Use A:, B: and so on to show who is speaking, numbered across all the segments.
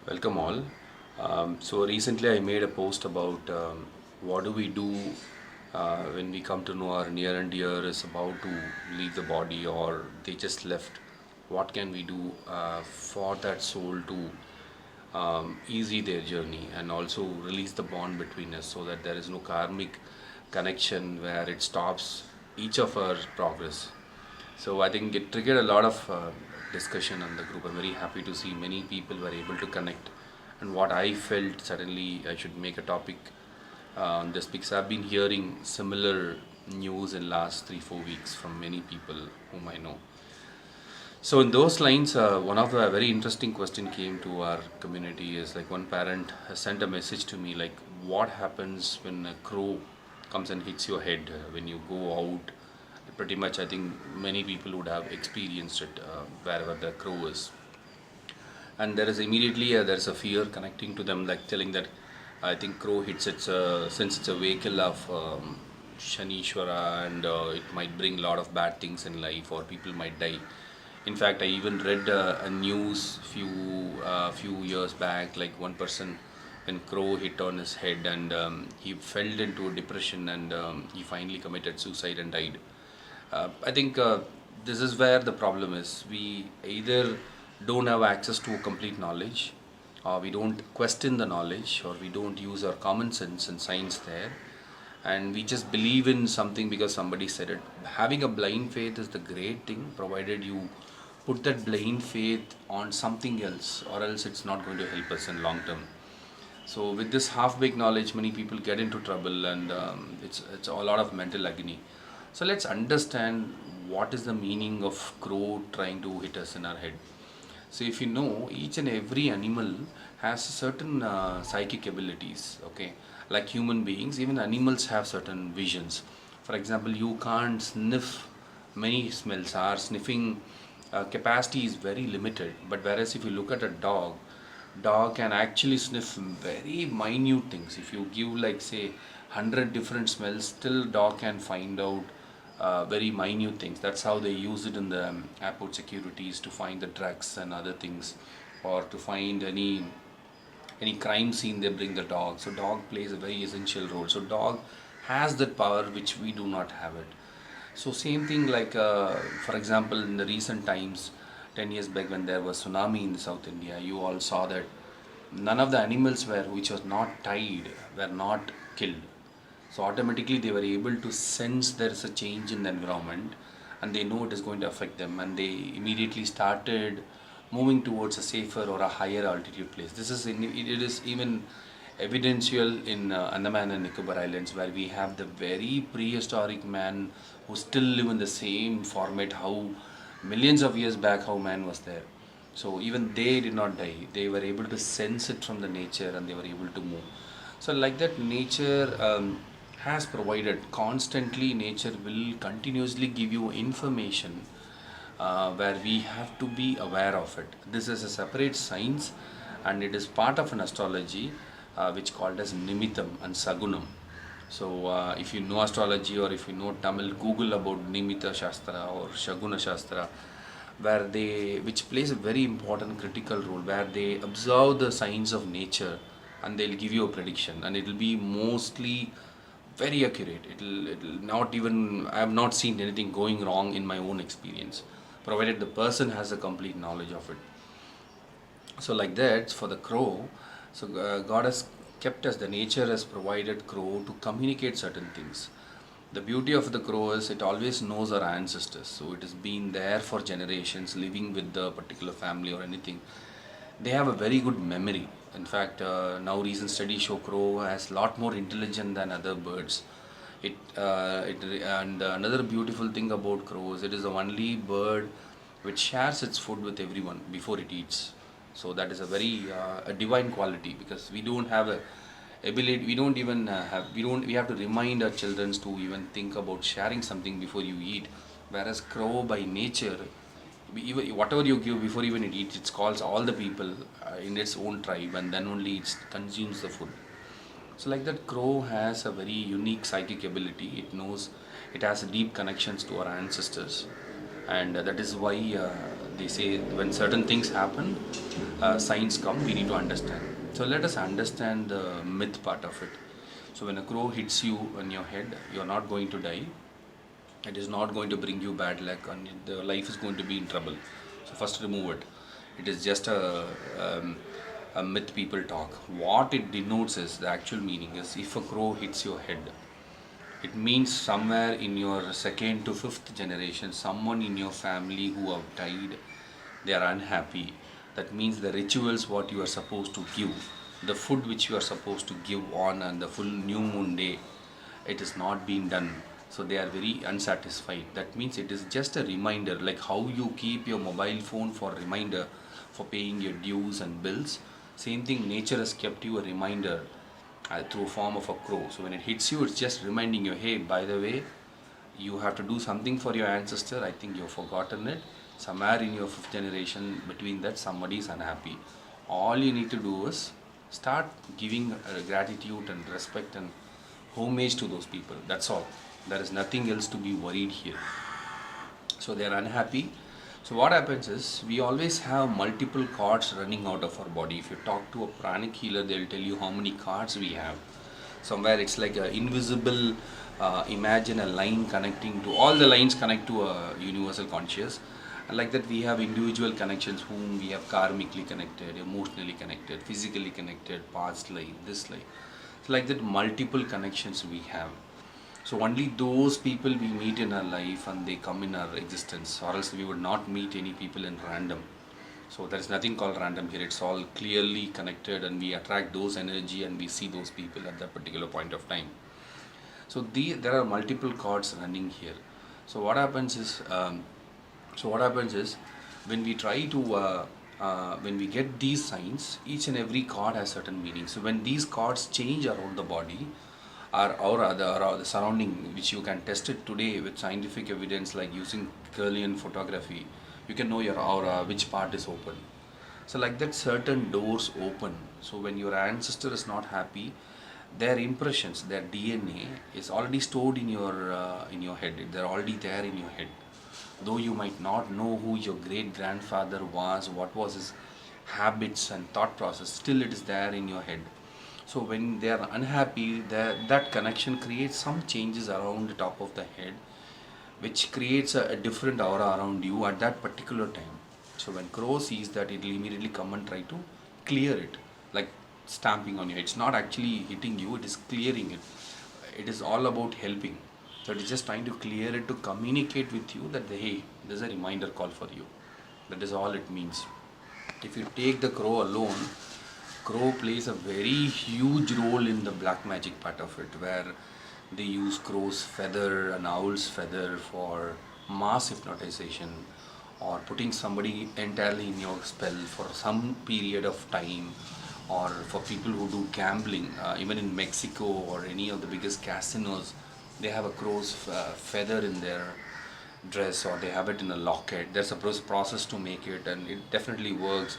A: Welcome all. So recently I made a post about what do we do when we come to know our near and dear is about to leave the body or they just left. What can we do for that soul to easy their journey and also release the bond between us so that there is no karmic connection where it stops each of our progress. So I think it triggered a lot of discussion on the group. I'm very happy to see many people were able to connect. And what I felt suddenly I should make a topic on this because I've been hearing similar news in last 3 4 weeks from many people whom I know. So in those lines, one of the very interesting question came to our community is like one parent has sent a message to me like what happens when a crow comes and hits your head when you go out. Pretty much, I think many people would have experienced it wherever the crow is, and there is immediately there's a fear connecting to them, like telling that I think crow hits it since it's a vehicle of Shanishwara, and it might bring a lot of bad things in life, or people might die. In fact, I even read a news few years back, like one person when crow hit on his head and he fell into a depression and he finally committed suicide and died. I think this is where the problem is. We either don't have access to complete knowledge, or we don't question the knowledge, or we don't use our common sense and science there, and we just believe in something because somebody said it. Having a blind faith is the great thing, provided you put that blind faith on something else, or else it's not going to help us in long term. So with this half-baked knowledge, many people get into trouble, and it's a lot of mental agony. So let's understand what is the meaning of crow trying to hit us in our head. So if you know, each and every animal has certain psychic abilities. Okay, like human beings, even animals have certain visions. For example, you can't sniff many smells. Our sniffing capacity is very limited. But whereas if you look at a dog can actually sniff very minute things. If you give like say 100 different smells, still dog can find out very minute things. That's how they use it in the airport securities to find the drugs and other things, or to find any crime scene. They bring the dog. So dog plays a very essential role. So dog has that power which we do not have it. So same thing like for example in the recent times, 10 years back when there was tsunami in South India, you all saw that none of the animals were which was not tied were not killed. So automatically they were able to sense there is a change in the environment, and they know it is going to affect them, and they immediately started moving towards a safer or a higher altitude place. It is even evidential in Andaman and Nicobar Islands, where we have the very prehistoric man who still live in the same format how millions of years back how man was there. So even they did not die. They were able to sense it from the nature, and they were able to move. So like that, nature has provided constantly. Nature will continuously give you information where we have to be aware of it. This is a separate science, and it is part of an astrology which called as Nimitam and Sagunam. So if you know astrology, or if you know Tamil, Google about Nimita Shastra or Shaguna Shastra, which plays a very important critical role, where they observe the signs of nature and they'll give you a prediction, and it will be mostly very accurate. It'll not even, I have not seen anything going wrong in my own experience, provided the person has a complete knowledge of it. So like that for the crow, so God has kept us, the nature has provided crow to communicate certain things. The beauty of the crow is it always knows our ancestors, so it has been there for generations, living with the particular family or anything. They have a very good memory. In fact, now recent studies show crow has a lot more intelligent than other birds. And another beautiful thing about crows, it is the only bird which shares its food with everyone before it eats. So that is a very a divine quality, because we don't have a ability. We don't even have. We don't. We have to remind our children to even think about sharing something before you eat. Whereas crow by nature, even whatever you give before even it eats, it calls all the people in its own tribe, and then only it consumes the food. So like that, crow has a very unique psychic ability. It knows, it has deep connections to our ancestors, and that is why they say when certain things happen, signs come, we need to understand. So let us understand the myth part of it. So when a crow hits you on your head, you're not going to die. It is not going to bring you bad luck, and the life is going to be in trouble. So first remove it. It is just a myth people talk. What it denotes is, the actual meaning is, if a crow hits your head, it means somewhere in your second to fifth generation, someone in your family who have died, they are unhappy. That means the rituals what you are supposed to give, the food which you are supposed to give on the full new moon day, it is not being done. So they are very unsatisfied. That means it is just a reminder, like how you keep your mobile phone for reminder for paying your dues and bills. Same thing, nature has kept you a reminder through a form of a crow. So when it hits you, it's just reminding you, hey, by the way, you have to do something for your ancestor. I think you've forgotten it. Somewhere in your fifth generation, between that, somebody is unhappy. All you need to do is start giving gratitude and respect and homage to those people. That's all. There is nothing else to be worried here. So they are unhappy. So what happens is, we always have multiple cards running out of our body. If you talk to a pranic healer, they'll tell you how many cards we have. Somewhere it's like an invisible, imagine a line connecting to, all the lines connect to a universal conscious. And like that, we have individual connections whom we have karmically connected, emotionally connected, physically connected, past life, this life. So like that, multiple connections we have. So only those people we meet in our life and they come in our existence, or else we would not meet any people in random. So there is nothing called random here. It's all clearly connected, and we attract those energy and we see those people at that particular point of time. So there are multiple cards running here. So what happens is, when we try to when we get these signs, each and every card has certain meaning. So when these cards change around the body, or the surrounding, which you can test it today with scientific evidence, like using Kirlian photography, you can know your aura, which part is open. So like that, certain doors open. So when your ancestor is not happy, their impressions, their DNA is already stored in your head. They're already there in your head. Though you might not know who your great grandfather was, what was his habits and thought process, still it is there in your head. So when they are unhappy, that connection creates some changes around the top of the head, which creates a different aura around you at that particular time. So when crow sees that, it will immediately come and try to clear it, like stamping on you. It's not actually hitting you, it is clearing it. It is all about helping. So it is just trying to clear it, to communicate with you that, hey, there's a reminder call for you. That is all it means. If you take the crow alone, crow plays a very huge role in the black magic part of it, where they use crow's feather and owl's feather for mass hypnotization, or putting somebody entirely in your spell for some period of time, or for people who do gambling, even in Mexico or any of the biggest casinos, they have a crow's feather in their dress, or they have it in a locket. There's a process to make it, and it definitely works.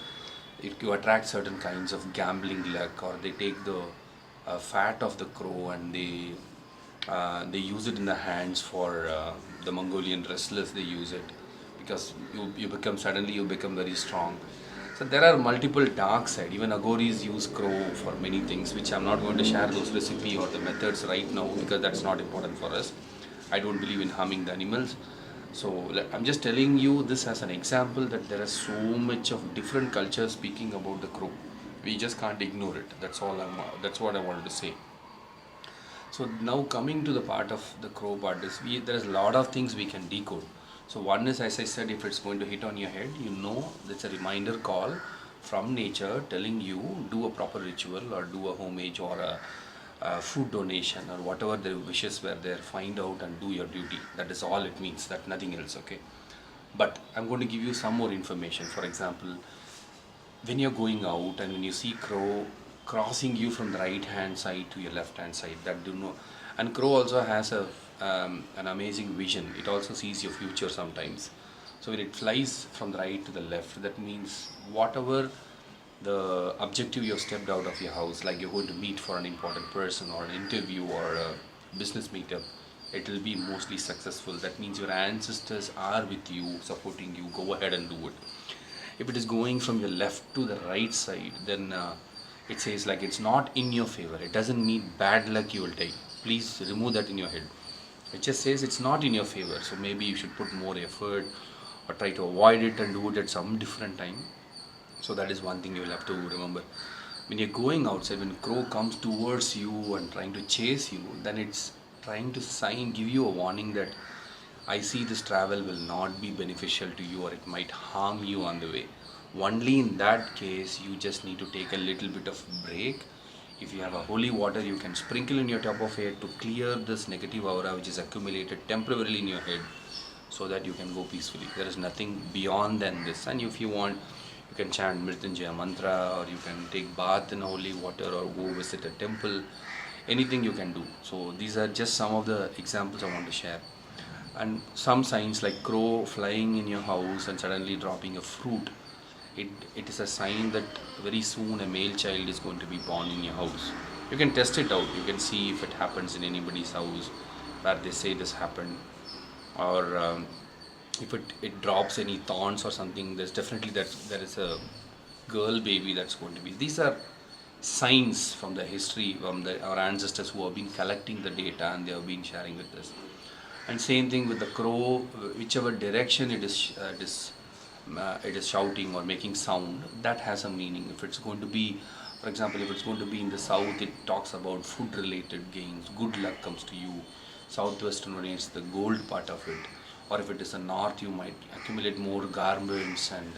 A: You attract certain kinds of gambling luck, or they take the fat of the crow and they use it in the hands for the Mongolian wrestlers. They use it because you become very strong. So there are multiple dark side. Even Agoris use crow for many things, which I'm not going to share those recipe or the methods right now, because that's not important for us. I don't believe in harming the animals. So I'm just telling you this as an example, that there is so much of different cultures speaking about the crow. We just can't ignore it. That's what I wanted to say. So now coming to the part of the crow part is, there is a lot of things we can decode. So one is, as I said, if it's going to hit on your head, that's a reminder call from nature telling you, do a proper ritual or do a homage or a food donation or whatever the wishes were there, find out and do your duty. That is all it means, that nothing else, okay? But I'm going to give you some more information. For example, when you're going out and when you see crow crossing you from the right hand side to your left hand side, and crow also has an amazing vision. It also sees your future sometimes. So when it flies from the right to the left, that means whatever the objective you have stepped out of your house, like you're going to meet for an important person or an interview or a business meetup, it will be mostly successful. That means your ancestors are with you, supporting you. Go ahead and do it. If it is going from your left to the right side, then it says like it's not in your favor. It doesn't mean bad luck, you will die. Please remove that in your head. It just says it's not in your favor. So maybe you should put more effort or try to avoid it and do it at some different time. So that is one thing you will have to remember. When you're going outside, when crow comes towards you and trying to chase you, then it's trying to give you a warning that I see this travel will not be beneficial to you, or it might harm you on the way. Only in that case, you just need to take a little bit of break. If you have a holy water, you can sprinkle in your top of head to clear this negative aura which is accumulated temporarily in your head, so that you can go peacefully. There is nothing beyond than this. And if you want, you can chant Mrityunjaya mantra, or you can take bath in holy water, or go visit a temple. Anything you can do. So these are just some of the examples I want to share. And some signs like crow flying in your house and suddenly dropping a fruit, it is a sign that very soon a male child is going to be born in your house. You can test it out. You can see if it happens in anybody's house where they say this happened, or if it drops any thorns or something. There's definitely that there is a girl baby that's going to be. These are signs from the history, from our ancestors who have been collecting the data and they have been sharing with us. And same thing with the crow, whichever direction it is shouting or making sound, that has a meaning. If it's going to be, for example, if it's going to be in the south, it talks about food related gains, good luck comes to you. Southwestern one is the gold part of it. Or if it is the north, you might accumulate more garments and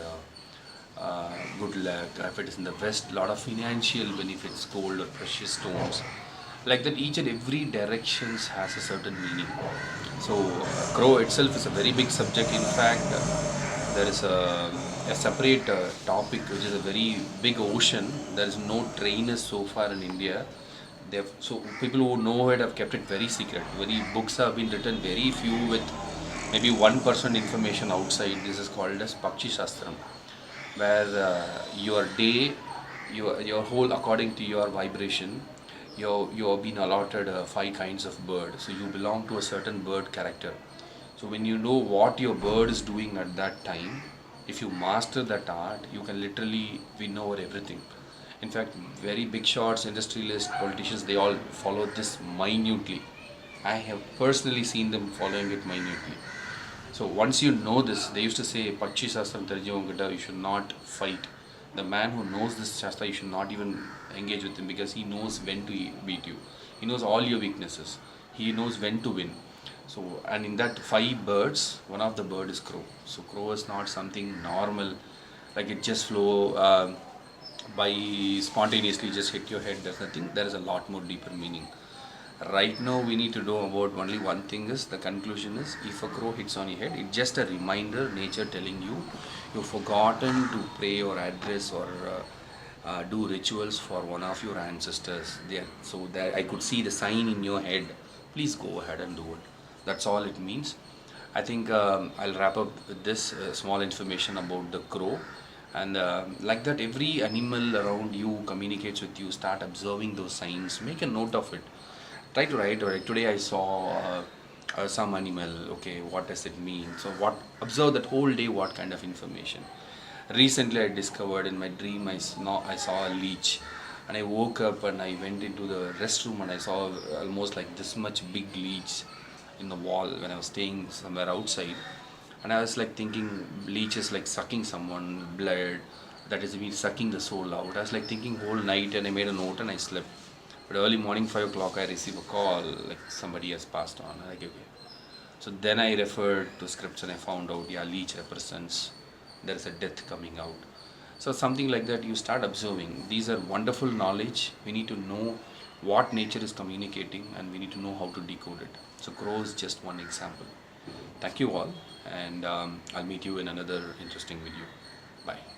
A: good luck. If it is in the west, a lot of financial benefits, gold or precious stones. Like that, each and every directions has a certain meaning. So crow itself is a very big subject. In fact, there is a separate topic which is a very big ocean. There is no trainers so far in India. So people who know it have kept it very secret. Very books have been written, very few with maybe 1% information outside. This is called as Shastra, where your day, your whole according to your vibration, you have been allotted 5 kinds of bird. So you belong to a certain bird character. So when you know what your bird is doing at that time, if you master that art, you can literally win over everything. In fact, very big shots, industrialists, politicians, they all follow this minutely. I have personally seen them following it minutely. So once you know this, they used to say, Pakshi Shastram Tarjavangata, you should not fight. The man who knows this Shastra, you should not even engage with him, because he knows when to beat you. He knows all your weaknesses. He knows when to win. So, and in that 5 birds, one of the bird is crow. So crow is not something normal, like it just flow by spontaneously just hit your head. There's nothing. There is a lot more deeper meaning. Right now we need to know about only one thing. Is the conclusion is, if a crow hits on your head, it's just a reminder, nature telling you you've forgotten to pray or address or do rituals for one of your ancestors there. So that I could see the sign in your head. Please go ahead and do it. That's all it means. I think I'll wrap up with this small information about the crow. And like that, every animal around you communicates with you. Start observing those signs. Make a note of it. Try to write. Today I saw some animal. Okay, what does it mean? So observe that whole day. What kind of information? Recently I discovered in my dream I saw a leech, and I woke up and I went into the restroom and I saw almost like this much big leech in the wall when I was staying somewhere outside. And I was like thinking, leech is like sucking someone blood, that is me sucking the soul out. I was like thinking whole night, and I made a note and I slept. But early morning 5 o'clock I received a call like somebody has passed on. And I gave it. So then I referred to scripts and I found out, yeah, leech represents there is a death coming out. So something like that, you start observing. These are wonderful knowledge. We need to know what nature is communicating, and we need to know how to decode it. So crow is just one example. Thank you all, and I'll meet you in another interesting video. Bye.